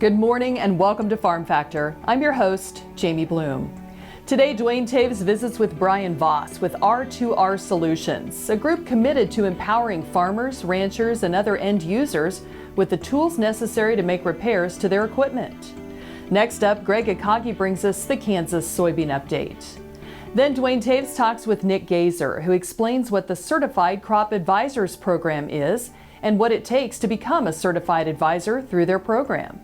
Good morning and welcome to Farm Factor. I'm your host, Jamie Bloom. Today, Duane Toews visits with Brian Voss with R2R Solutions, a group committed to empowering farmers, ranchers, and other end users with the tools necessary to make repairs to their equipment. Next up, Greg Akagi brings us the Kansas soybean update. Then Duane Toews talks with Nick Gazer, who explains what the Certified Crop Advisors program is and what it takes to become a certified advisor through their program.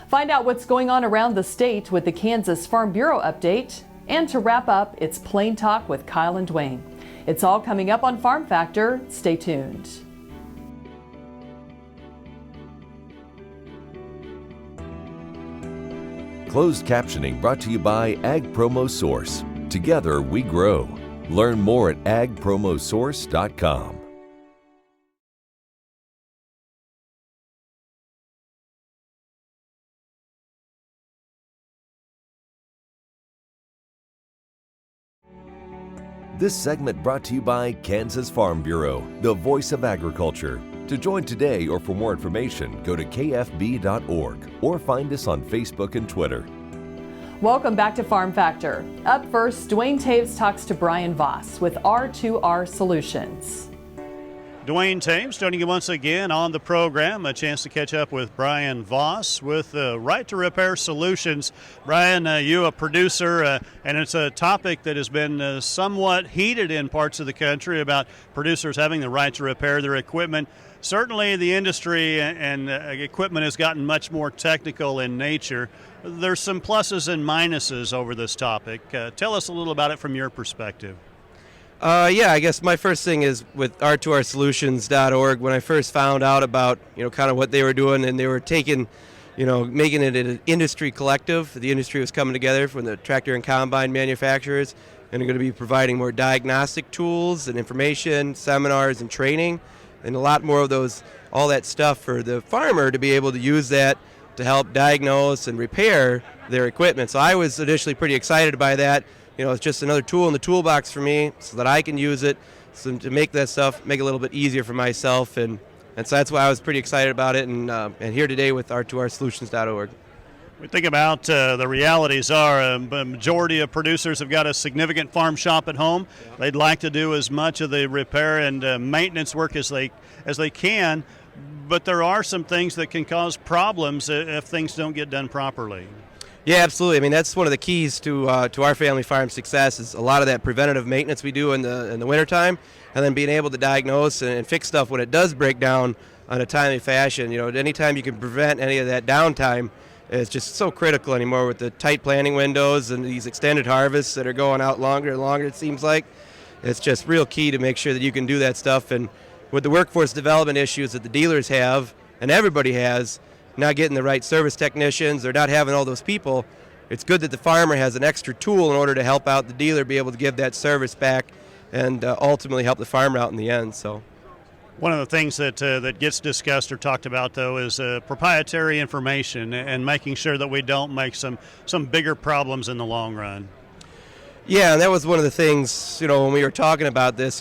Find out what's going on around the state with the Kansas Farm Bureau update. And to wrap up, it's Plain Talk with Kyle and Duane. It's all coming up on Farm Factor. Stay tuned. Closed captioning brought to you by Ag Promo Source. Together we grow. Learn more at agpromosource.com. This segment brought to you by Kansas Farm Bureau, the voice of agriculture. To join today or for more information, go to kfb.org or find us on Facebook and Twitter. Welcome back to Farm Factor. Up first, Duane Toews talks to Brian Voss with R2R Solutions. Duane Toews joining you once again on the program. A chance to catch up with Brian Voss with Right to Repair Solutions. Brian, you a producer, and it's a topic that has been somewhat heated in parts of the country about producers having the right to repair their equipment. Certainly the industry and equipment has gotten much more technical in nature. There's some pluses and minuses over this topic. Tell us a little about it from your perspective. I guess my first thing is with R2Rsolutions.org. When I first found out about, kind of what they were doing, and they were taking, making it an industry collective. The industry was coming together from the tractor and combine manufacturers, and they're going to be providing more diagnostic tools and information, seminars and training, and a lot more of those, all that stuff for the farmer to be able to use that to help diagnose and repair their equipment. So I was initially pretty excited by that. It's just another tool in the toolbox for me so that I can use it, so to make that stuff, make it a little bit easier for myself. And so that's why I was pretty excited about it, and here today with R2Rsolutions.org. We think about the realities are a majority of producers have got a significant farm shop at home. Yeah. They'd like to do as much of the repair and maintenance work as they can, but there are some things that can cause problems if things don't get done properly. Yeah, absolutely. I mean, that's one of the keys to our family farm success is a lot of that preventative maintenance we do in the wintertime, and then being able to diagnose and fix stuff when it does break down on a timely fashion. Anytime you can prevent any of that downtime, it's just so critical anymore with the tight planting windows and these extended harvests that are going out longer and longer, it seems like. It's just real key to make sure that you can do that stuff. And with the workforce development issues that the dealers have, and everybody has, not getting the right service technicians or not having all those people, it's good that the farmer has an extra tool in order to help out the dealer be able to give that service back and ultimately help the farmer out in the end. So, one of the things that gets discussed or talked about, though, is proprietary information and making sure that we don't make some bigger problems in the long run. Yeah, and that was one of the things, when we were talking about this,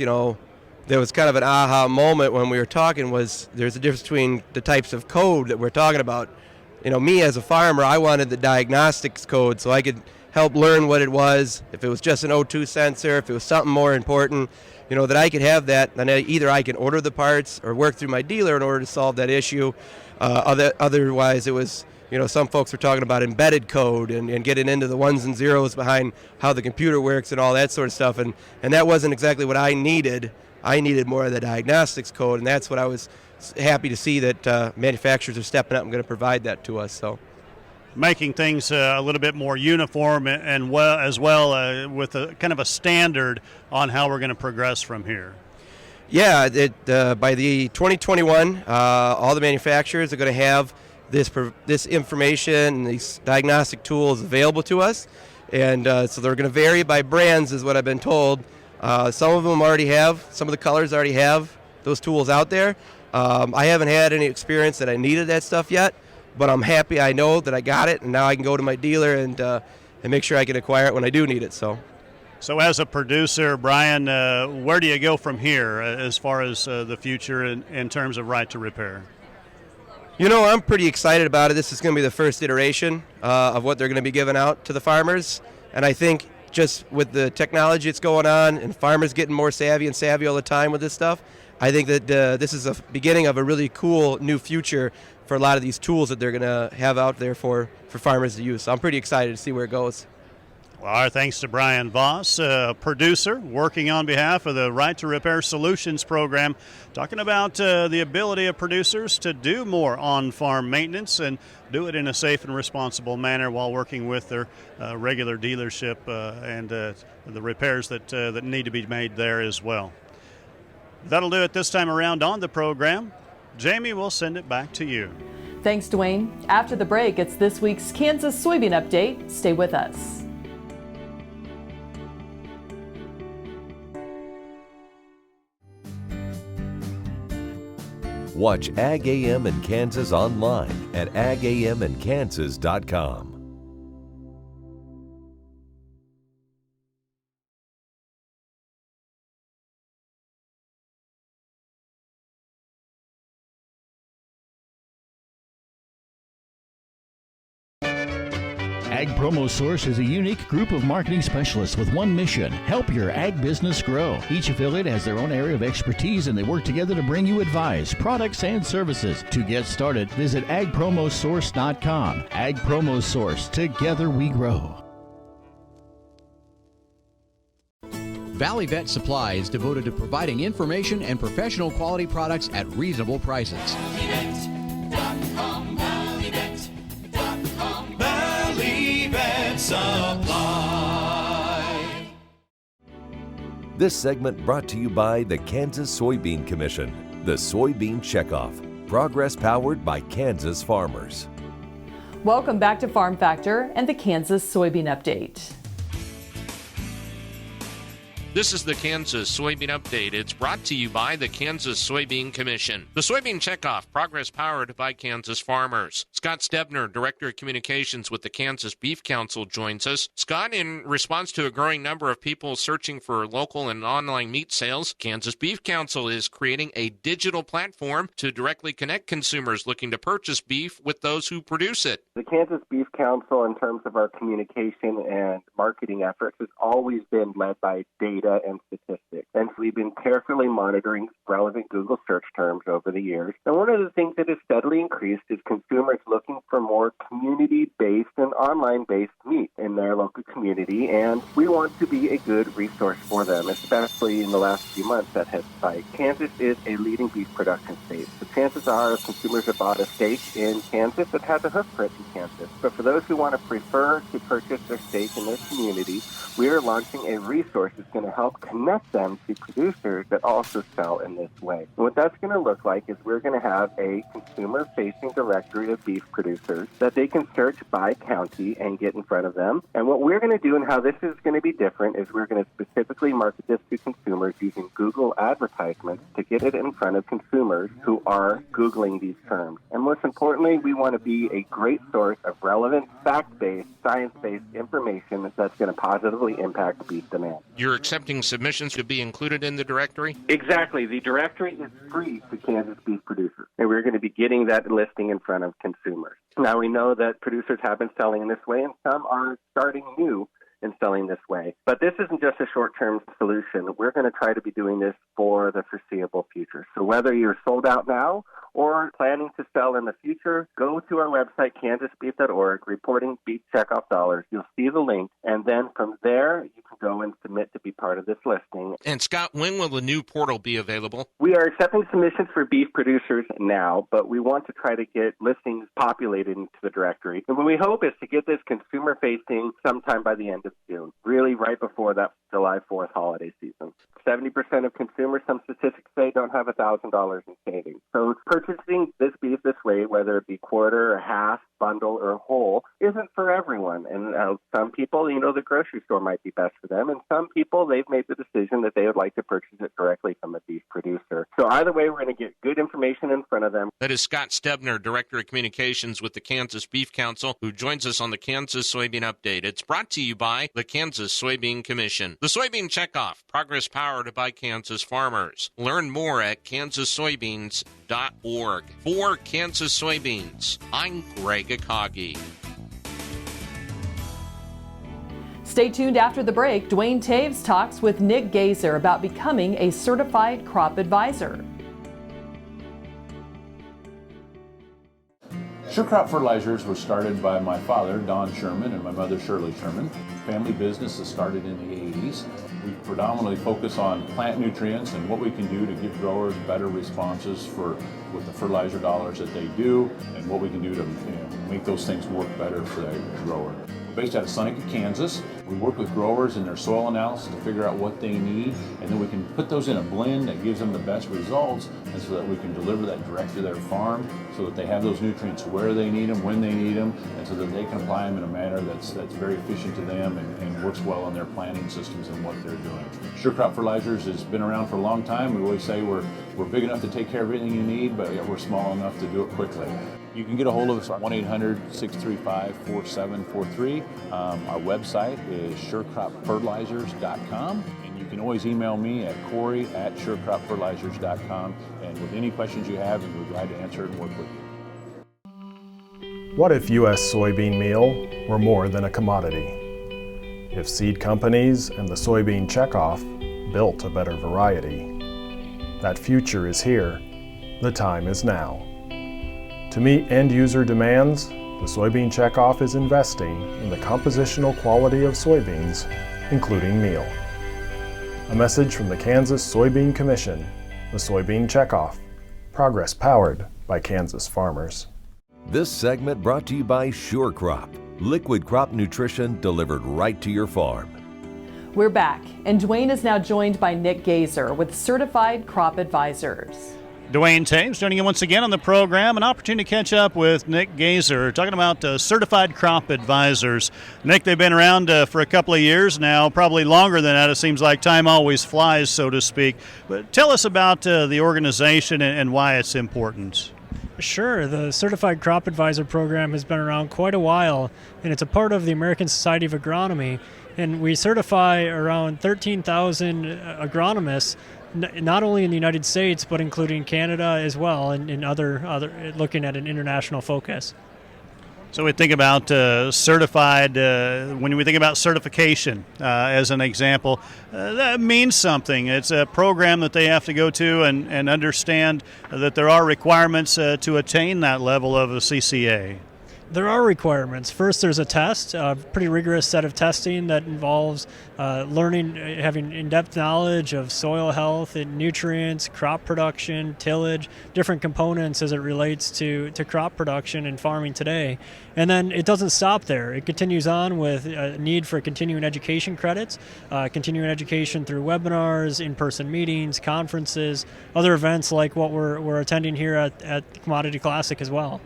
there was kind of an aha moment when we were talking was there's a difference between the types of code that we're talking about. Me as a farmer, I wanted the diagnostics code so I could help learn what it was, if it was just an O2 sensor, if it was something more important, that I could have that, and either I can order the parts or work through my dealer in order to solve that issue. Otherwise, it was, some folks were talking about embedded code and getting into the ones and zeros behind how the computer works and all that sort of stuff, and that wasn't exactly what I needed. I needed more of the diagnostics code, and that's what I was happy to see that manufacturers are stepping up and going to provide that to us. So, making things a little bit more uniform and with a kind of a standard on how we're going to progress from here. Yeah, by the 2021, all the manufacturers are going to have this information and these diagnostic tools available to us, and so they're going to vary by brands, is what I've been told. Some of them already have, some of the colors already have those tools out there. I haven't had any experience that I needed that stuff yet, but I'm happy I know that I got it, and now I can go to my dealer and make sure I can acquire it when I do need it. So as a producer, Brian, where do you go from here as far as the future in terms of right to repair? I'm pretty excited about it. This is going to be the first iteration of what they're going to be giving out to the farmers. And I think just with the technology that's going on and farmers getting more savvy and savvy all the time with this stuff, I think that this is a beginning of a really cool new future for a lot of these tools that they're going to have out there for farmers to use. So I'm pretty excited to see where it goes. Well, our thanks to Brian Voss, producer working on behalf of the Right to Repair Solutions program, talking about the ability of producers to do more on-farm maintenance and do it in a safe and responsible manner while working with their regular dealership and the repairs that need to be made there as well. That'll do it this time around on the program. Jamie, we'll send it back to you. Thanks, Duane. After the break, it's this week's Kansas Soybean Update. Stay with us. Watch Ag AM in Kansas online at agaminkansas.com. Ag Promo Source is a unique group of marketing specialists with one mission: help your ag business grow. Each affiliate has their own area of expertise, and they work together to bring you advice, products, and services. To get started, visit agpromosource.com. Ag Promo Source. Together we grow. Valley Vet Supply is devoted to providing information and professional quality products at reasonable prices. Supply. This segment brought to you by the Kansas Soybean Commission, the Soybean Checkoff, progress powered by Kansas farmers. Welcome back to Farm Factor and the Kansas Soybean Update. This is the Kansas Soybean Update. It's brought to you by the Kansas Soybean Commission. The Soybean Checkoff, progress powered by Kansas farmers. Scott Stebner, Director of Communications with the Kansas Beef Council, joins us. Scott, in response to a growing number of people searching for local and online meat sales, Kansas Beef Council is creating a digital platform to directly connect consumers looking to purchase beef with those who produce it. The Kansas Beef Council, in terms of our communication and marketing efforts, has always been led by data and statistics. And so we've been carefully monitoring relevant Google search terms over the years. And one of the things that has steadily increased is consumers looking for more community-based and online-based meat in their local community. And we want to be a good resource for them, especially in the last few months that has spiked. Kansas is a leading beef production state. The chances are if consumers have bought a steak in Kansas, it has a hoof print in Kansas. But for those who want to prefer to purchase their steak in their community, we are launching a resource that's going to help connect them to producers that also sell in this way. And what that's going to look like is we're going to have a consumer-facing directory of beef producers that they can search by county and get in front of them. And what we're going to do and how this is going to be different is we're going to specifically market this to consumers using Google advertisements to get it in front of consumers who are Googling these terms. And most importantly, we want to be a great source of relevant, fact-based, science-based information that's going to positively impact beef demand. You're accepting submissions to be included in the directory? Exactly. The directory is free to Kansas beef producers, and we're going to be getting that listing in front of consumers. Now, we know that producers have been selling in this way, and some are starting new in selling this way. But this isn't just a short-term solution. We're going to try to be doing this for the foreseeable future. So whether you're sold out now or planning to sell in the future, go to our website, kansasbeef.org, reporting beef checkoff dollars. You'll see the link, and then from there, you can go and submit to be part of this listing. And Scott, when will the new portal be available? We are accepting submissions for beef producers now, but we want to try to get listings populated into the directory. And what we hope is to get this consumer-facing sometime by the end of June, really right before that July 4th holiday season. 70% of consumers, some statistics say, don't have $1,000 in savings. So purchasing this beef this way, whether it be quarter or half, bundle or whole isn't for everyone. And some people, the grocery store might be best for them. And some people, they've made the decision that they would like to purchase it directly from a beef producer. So either way, we're going to get good information in front of them. That is Scott Stebner, Director of Communications with the Kansas Beef Council, who joins us on the Kansas Soybean Update. It's brought to you by the Kansas Soybean Commission. The Soybean Checkoff, progress powered by Kansas farmers. Learn more at kansassoybeans.org. For Kansas Soybeans, I'm Greg Akagi. Stay tuned after the break. Duane Toews talks with Nick Gazer about becoming a certified crop advisor. Sure Crop Fertilizers was started by my father, Don Sherman, and my mother, Shirley Sherman. Family business that started in the 80s. We predominantly focus on plant nutrients and what we can do to give growers better responses with the fertilizer dollars that they do, and what we can do to make those things work better for the grower. We're based out of Seneca, Kansas. We work with growers in their soil analysis to figure out what they need, and then we can put those in a blend that gives them the best results, and so that we can deliver that direct to their farm so that they have those nutrients where they need them, when they need them, and so that they can apply them in a manner that's very efficient to them and works well in their planting systems and what they're doing. Sure Crop Fertilizers has been around for a long time. We always say we're big enough to take care of everything you need, but we're small enough to do it quickly. You can get a hold of us at 1-800-635-4743. Our website is surecropfertilizers.com, and you can always email me at Corey@surecropfertilizers.com, and with any questions you have, we're glad to answer it and work with you. What if U.S. soybean meal were more than a commodity? If seed companies and the soybean checkoff built a better variety? That future is here. The time is now. To meet end-user demands, the Soybean Checkoff is investing in the compositional quality of soybeans, including meal. A message from the Kansas Soybean Commission, the Soybean Checkoff, progress powered by Kansas farmers. This segment brought to you by Sure Crop, liquid crop nutrition delivered right to your farm. We're back, and Duane is now joined by Nick Gazer with Certified Crop Advisors. Duane Toews joining you once again on the program. An opportunity to catch up with Nick Gazer, talking about certified crop advisors. Nick, they've been around for a couple of years now, probably longer than that. It seems like time always flies, so to speak. But tell us about the organization and why it's important. Sure. The Certified Crop Advisor program has been around quite a while, and it's a part of the American Society of Agronomy. And we certify around 13,000 agronomists, not only in the United States, but including Canada as well, and in other looking at an international focus. So we think about certified, when we think about certification as an example, that means something. It's a program that they have to go to and understand that there are requirements to attain that level of a CCA. There are requirements. First, there's a test, a pretty rigorous set of testing that involves learning, having in-depth knowledge of soil health and nutrients, crop production, tillage, different components as it relates to crop production and farming today. And then it doesn't stop there. It continues on with a need for continuing education credits, continuing education through webinars, in-person meetings, conferences, other events like what we're attending here at Commodity Classic as well.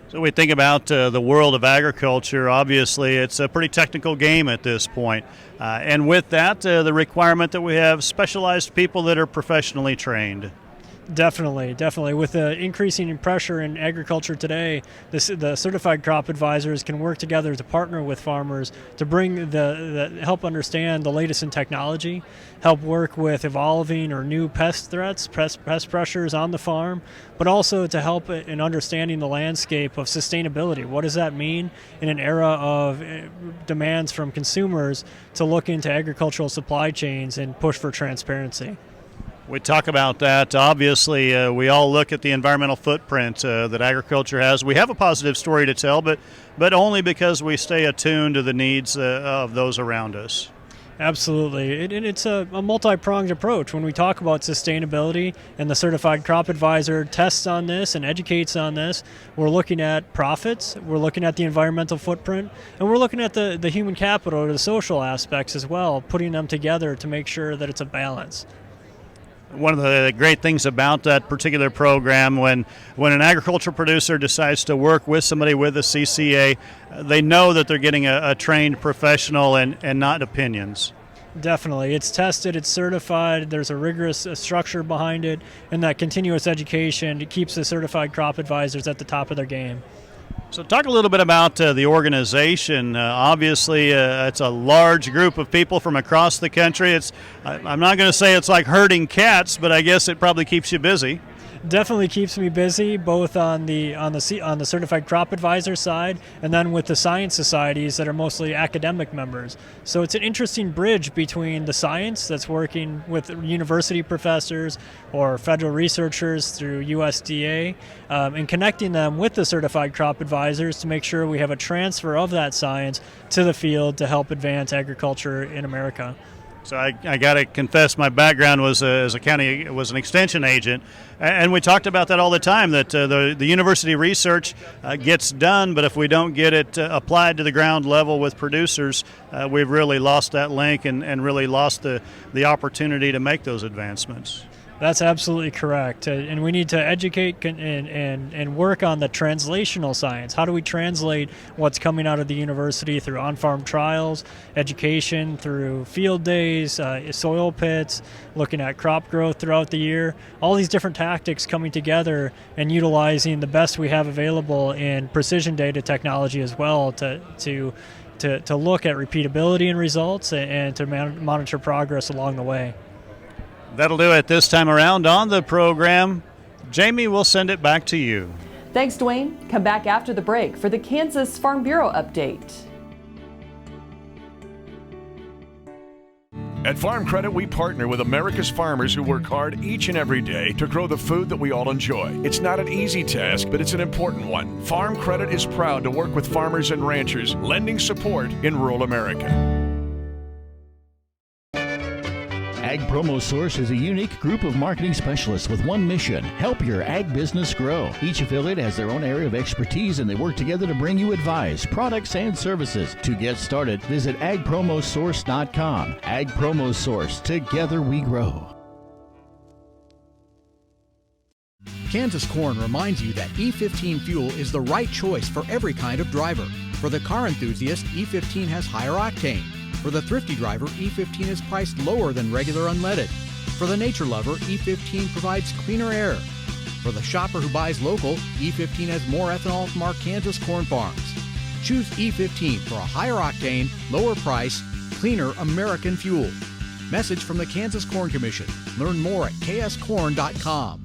So we think about the world of agriculture. Obviously, it's a pretty technical game at this point. And with that, the requirement that we have specialized people that are professionally trained. Definitely. With the increasing pressure in agriculture today, the certified crop advisors can work together to partner with farmers to bring the help understand the latest in technology, help work with evolving or new pest threats, pest pressures on the farm, but also to help in understanding the landscape of sustainability. What does that mean in an era of demands from consumers to look into agricultural supply chains and push for transparency? We talk about that. Obviously, we all look at the environmental footprint that agriculture has. We have a positive story to tell, but only because we stay attuned to the needs of those around us. Absolutely. It's a multi-pronged approach. When we talk about sustainability and the Certified Crop Advisor tests on this and educates on this, we're looking at profits, we're looking at the environmental footprint, and we're looking at the human capital or the social aspects as well, putting them together to make sure that it's a balance. One of the great things about that particular program, when an agricultural producer decides to work with somebody with a CCA, they know that they're getting a trained professional and not opinions. Definitely. It's tested, it's certified, there's a rigorous structure behind it, and that continuous education keeps the certified crop advisors at the top of their game. So talk a little bit about the organization. Obviously, it's a large group of people from across the country. I'm not going to say it's like herding cats, but I guess it probably keeps you busy. Definitely keeps me busy, both on the certified crop advisor side and then with the science societies that are mostly academic members. So it's an interesting bridge between the science that's working with university professors or federal researchers through USDA and connecting them with the certified crop advisors to make sure we have a transfer of that science to the field to help advance agriculture in America. So I got to confess, my background was as an extension agent, and we talked about that all the time. That the university research gets done, but if we don't get it applied to the ground level with producers, we've really lost that link and really lost the opportunity to make those advancements. That's absolutely correct. And we need to educate and work on the translational science. How do we translate what's coming out of the university through on-farm trials, education through field days, soil pits, looking at crop growth throughout the year, all these different tactics coming together and utilizing the best we have available in precision data technology as well to look at repeatability and results and to monitor progress along the way. That'll do it this time around on the program. Jamie, we'll send it back to you. Thanks, Duane. Come back after the break for the Kansas Farm Bureau update. At Farm Credit, we partner with America's farmers who work hard each and every day to grow the food that we all enjoy. It's not an easy task, but it's an important one. Farm Credit is proud to work with farmers and ranchers, lending support in rural America. Ag Promo Source is a unique group of marketing specialists with one mission: help your ag business grow. Each affiliate has their own area of expertise, and they work together to bring you advice, products, and services. To get started, visit agpromosource.com. Ag Promo Source. Together we grow. Kansas Corn reminds you that E15 fuel is the right choice for every kind of driver. For the car enthusiast, E15 has higher octane. For the thrifty driver, E15 is priced lower than regular unleaded. For the nature lover, E15 provides cleaner air. For the shopper who buys local, E15 has more ethanol from our Kansas corn farms. Choose E15 for a higher octane, lower price, cleaner American fuel. Message from the Kansas Corn Commission. Learn more at kscorn.com.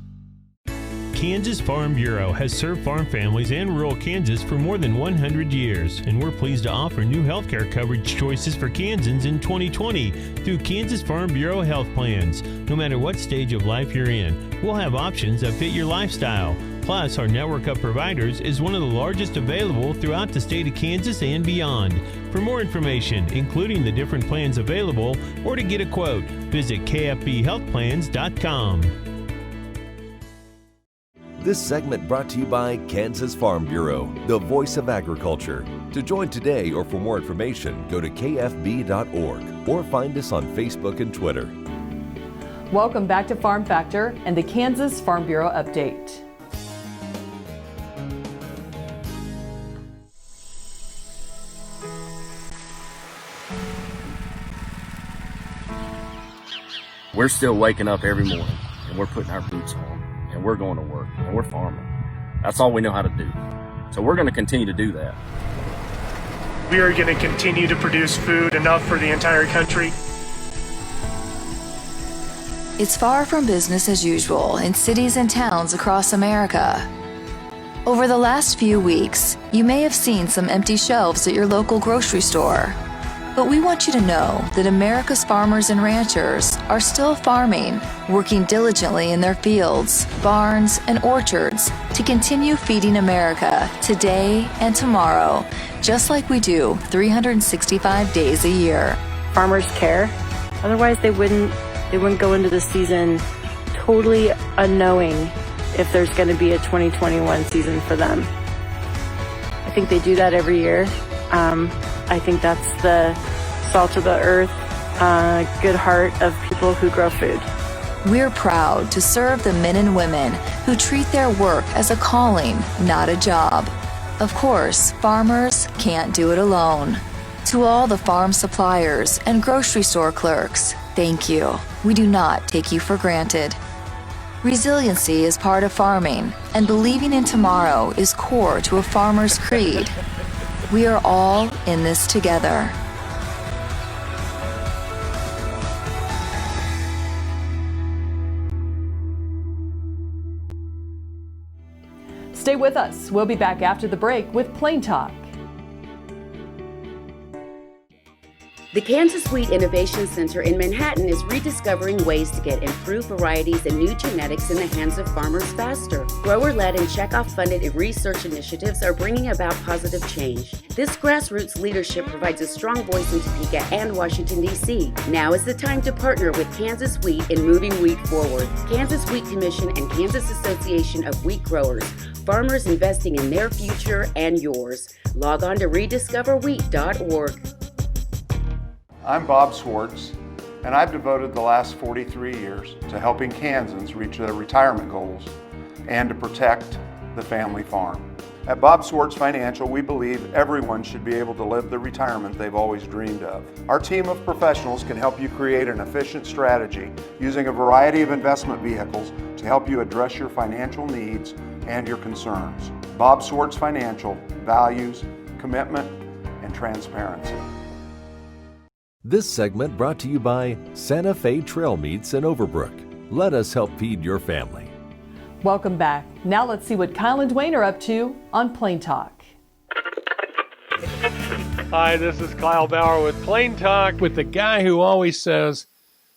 Kansas Farm Bureau has served farm families and rural Kansas for more than 100 years, and we're pleased to offer new healthcare coverage choices for Kansans in 2020 through Kansas Farm Bureau health plans. No matter what stage of life you're in, we'll have options that fit your lifestyle. Plus, our network of providers is one of the largest available throughout the state of Kansas and beyond. For more information, including the different plans available, or to get a quote, visit kfbhealthplans.com. This segment brought to you by Kansas Farm Bureau, the voice of agriculture. To join today or for more information, go to kfb.org or find us on Facebook and Twitter. Welcome back to Farm Factor and the Kansas Farm Bureau update. We're still waking up every morning and we're putting our boots on. And we're going to work, and we're farming. That's all we know how to do. So we're going to continue to do that. We are going to continue to produce food enough for the entire country. It's far from business as usual in cities and towns across America. Over the last few weeks, you may have seen some empty shelves at your local grocery store. But we want you to know that America's farmers and ranchers are still farming, working diligently in their fields, barns, and orchards to continue feeding America today and tomorrow, just like we do 365 days a year. Farmers care. Otherwise, they wouldn't go into the season totally unknowing if there's going to be a 2021 season for them. I think they do that every year. I think that's the salt of the earth, good heart of people who grow food. We're proud to serve the men and women who treat their work as a calling, not a job. Of course, farmers can't do it alone. To all the farm suppliers and grocery store clerks, thank you. We do not take you for granted. Resiliency is part of farming, and believing in tomorrow is core to a farmer's creed. We are all in this together. Stay with us. We'll be back after the break with Plain Talk. The Kansas Wheat Innovation Center in Manhattan is rediscovering ways to get improved varieties and new genetics in the hands of farmers faster. Grower-led and checkoff-funded research initiatives are bringing about positive change. This grassroots leadership provides a strong voice in Topeka and Washington, D.C. Now is the time to partner with Kansas Wheat in moving wheat forward. Kansas Wheat Commission and Kansas Association of Wheat Growers. Farmers investing in their future and yours. Log on to rediscoverwheat.org. I'm Bob Swartz, and I've devoted the last 43 years to helping Kansans reach their retirement goals and to protect the family farm. At Bob Swartz Financial, we believe everyone should be able to live the retirement they've always dreamed of. Our team of professionals can help you create an efficient strategy using a variety of investment vehicles to help you address your financial needs and your concerns. Bob Swartz Financial values commitment and transparency. This segment brought to you by Santa Fe Trail Meats in Overbrook. Let us help feed your family. Welcome back. Now let's see what Kyle and Duane are up to on Plain Talk. Hi, this is Kyle Bauer with Plain Talk with the guy who always says,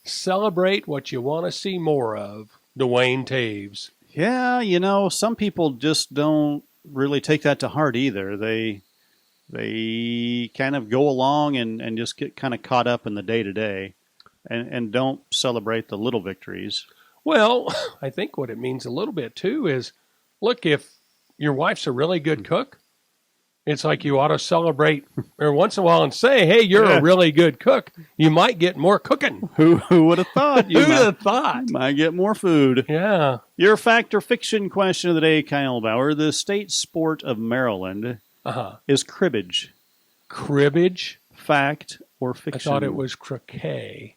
celebrate what you want to see more of, Duane Toews. Yeah, you know, some people just don't really take that to heart either. They kind of go along and just get kind of caught up in the day-to-day and don't celebrate the little victories. Well, I think what it means a little bit, too, is, look, if your wife's a really good cook, it's like you ought to celebrate every once in a while and say, hey, you're a really good cook. You might get more cooking. Who would have thought? Who would have thought? You might get more food. Yeah. Your fact or fiction question of the day, Kyle Bauer. The state sport of Maryland is cribbage. Cribbage? Fact or fiction? I thought it was croquet.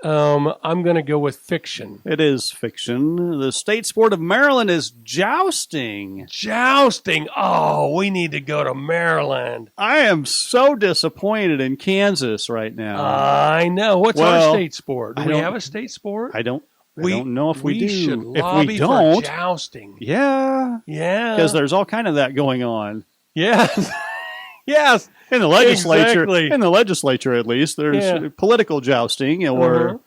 I'm going to go with fiction. It is fiction. The state sport of Maryland is jousting. Jousting? Oh, we need to go to Maryland. I am so disappointed in Kansas right now. I know. What's our state sport? Do we have a state sport? I don't know if we do. Should if lobby we don't, for jousting. Yeah. Because there's all kind of that going on. Yes. Yes. In the legislature, exactly. In the legislature, at least, there's political jousting or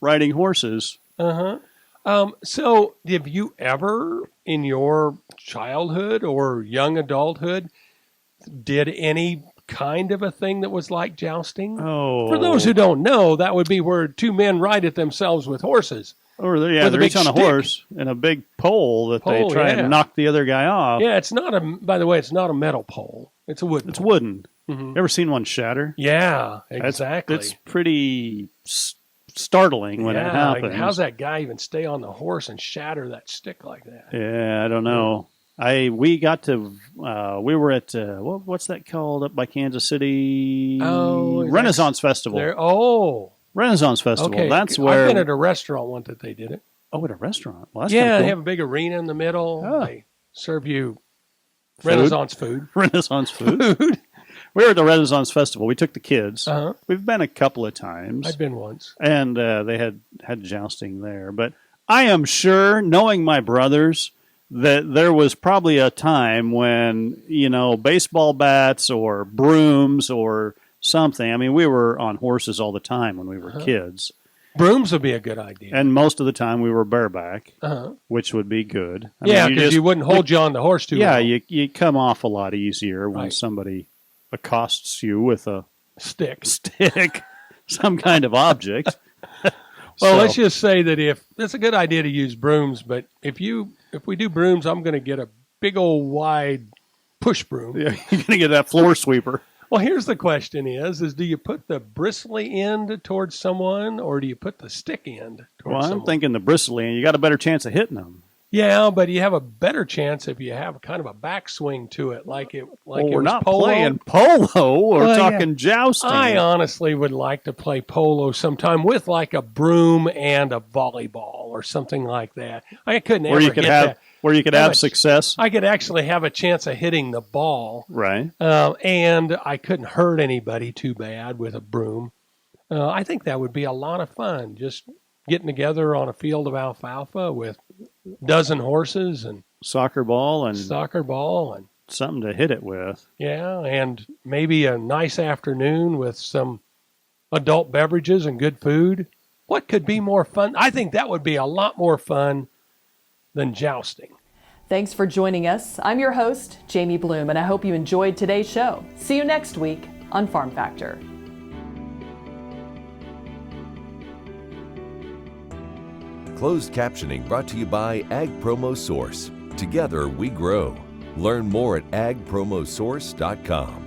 riding horses. So, have you ever, in your childhood or young adulthood, did any kind of a thing that was like jousting? Oh, for those who don't know, that would be where two men ride at themselves with horses. Or they're each on a horse and a big pole that they try and knock the other guy off. Yeah, it's not by the way, it's not a metal pole. It's a wooden. It's wooden. Mm-hmm. Ever seen one shatter? Yeah, exactly. It's pretty startling when it happens. Like, how's that guy even stay on the horse and shatter that stick like that? Yeah, I don't know. We got to we were at what's that called up by Kansas City? Renaissance Festival. Renaissance Festival. Okay. That's where I've been at a restaurant once that they did it. Oh, at a restaurant. Well, that's yeah, cool. They have a big arena in the middle. Oh. They serve you Renaissance food. Renaissance food. We were at the Renaissance Festival. We took the kids. We've been a couple of times. I've been once. And they had jousting there. But I am sure, knowing my brothers, that there was probably a time when, baseball bats or brooms or something. I mean, we were on horses all the time when we were kids. Brooms would be a good idea. And most of the time we were bareback, which would be good. Because you wouldn't hold you on the horse too long. Yeah, you come off a lot easier when somebody accosts you with a stick, some kind of object. Well, let's just say that if it's a good idea to use brooms, but if we do brooms, I'm going to get a big old wide push broom. Yeah, you're going to get that floor sweeper. Well, here's the question is do you put the bristly end towards someone or do you put the stick end towards Well, I'm someone? thinking the bristly end. You got a better chance of hitting them. Yeah, but you have a better chance if you have kind of a backswing to it, like it Well, it we're was not polo. playing polo. We're Well, yeah. talking jousting. I honestly would like to play polo sometime with like a broom and a volleyball or something like that. I couldn't Where ever you could hit have that. where you could How have much- success. I could actually have a chance of hitting the ball. Right. And I couldn't hurt anybody too bad with a broom. I think that would be a lot of fun, just getting together on a field of alfalfa with a dozen horses and soccer ball and something to hit it with. Yeah, and maybe a nice afternoon with some adult beverages and good food. What could be more fun? I think that would be a lot more fun than jousting. Thanks for joining us. I'm your host, Jamie Bloom, and I hope you enjoyed today's show. See you next week on Farm Factor. Closed captioning brought to you by Ag Promo Source. Together we grow. Learn more at agpromosource.com.